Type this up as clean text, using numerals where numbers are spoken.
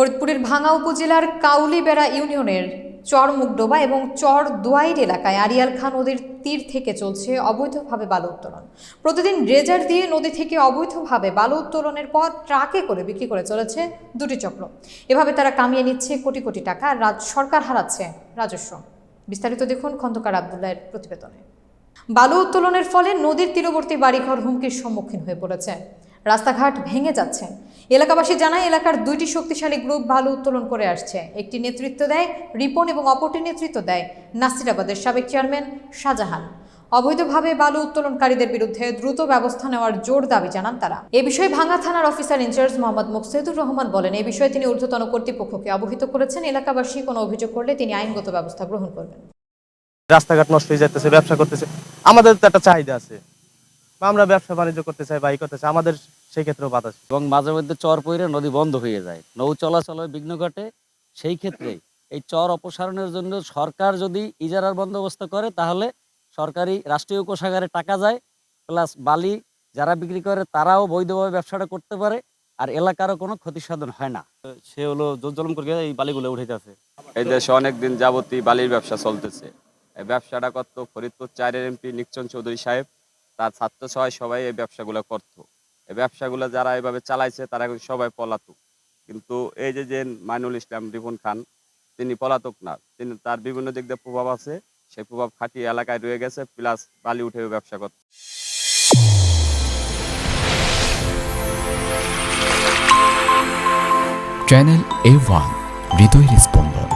ফরিদপুরের ভাঙ্গা উপজেলার কাউলিবেড়া ইউনিয়নের চর মুগডোবা এবং চর দোয়াইর এলাকায় আরিয়াল খাঁ নদীর তীর থেকে চলছে অবৈধভাবে বালু উত্তোলন। প্রতিদিন ড্রেজার দিয়ে নদী থেকে অবৈধভাবে বালু উত্তোলনের পর ট্রাকে করে বিক্রি করে চলেছে দুটি চক্র। এভাবে তারা কামিয়ে নিচ্ছে কোটি কোটি টাকা, সরকার হারাচ্ছে রাজস্ব। বিস্তারিত দেখুন খন্দকার আবদুল্লাহের প্রতিবেদনে। বালু উত্তোলনের ফলে নদীর তীরবর্তী বাড়িঘর হুমকির সম্মুখীন হয়ে পড়েছে, রাস্তাঘাট ভেঙে যাচ্ছে। এলাকাবাসী জানায় এলাকার দুইটি শক্তিশালী গ্রুপ বালু উত্তোলন করে আসছে। একটি নেতৃত্ব দেয় রিপন এবং অপরটি নেতৃত্ব দেয় নাসিরাবাদের সাবেক চেয়ারম্যান শাহজাহান। অবৈধভাবে বালু উত্তোলনকারীদের বিরুদ্ধে দ্রুত ব্যবস্থা নেওয়ার জোর দাবি জানান তারা। এ বিষয়ে ভাঙ্গা থানার অফিসার ইনচার্জ মোহাম্মদ মুকসেদুর রহমান বলেন, এ বিষয়ে তিনি ঊর্ধ্বতন কর্তৃপক্ষকে অবহিত করেছেন। এলাকাবাসী কোনো অভিযোগ করলে তিনি আইনগত ব্যবস্থা গ্রহণ করবেন। রাস্তাঘাট নষ্ট হয়ে যাইতেছে, ব্যবসা করতেছে, আমাদের তো একটা চাহিদা আছে, আমরা ব্যবসা বাণিজ্য করতে চাই, বাই করতে চাই, আমাদের সেই ক্ষেত্রেও বাধা। এবং মাঝে মধ্যে চর পইরে নদী বন্ধ হয়ে যায়, নৌ চলাচলে বিঘ্ন ঘটে। সেই ক্ষেত্রে এই চর অপসারণের জন্য সরকার যদি ইজারার বন্দোবস্ত করে তাহলে সরকারি রাষ্ট্রীয় কোষাগারে টাকা যায়, প্লাস বালি যারা বিক্রি করে তারাও বৈধভাবে ব্যবসাটা করতে পারে, আর এলাকারও কোনো ক্ষতি সাধন হয় না। সে হলো জোর জলম করে এই বালিগুলো উঠাইতেছে। এই দেশে অনেকদিন যাবতই বালির ব্যবসা চলতেছে। এই ব্যবসাটা করত ফরিদপুর 4-এর এমপি নিকচন চৌধুরী সাহেব, তার ছাত্র সবাই এই ব্যবসাগুলো করত। এই ব্যবসাগুলো যারা এভাবে চালাইছে তারা এখন সবাই পলাতক। কিন্তু এই যে মাইনুল ইসলাম রিপন খান, তিনি পলাতক না, তিনি তার বিভিন্ন দিক দিয়ে প্রভাব আছে, সেই প্রভাব খাটিয়ে এলাকায় রয়ে গেছে, প্লাস বালি উঠে ব্যবসা করত। চ্যানেল A1 হৃদয়ের স্পন্দন।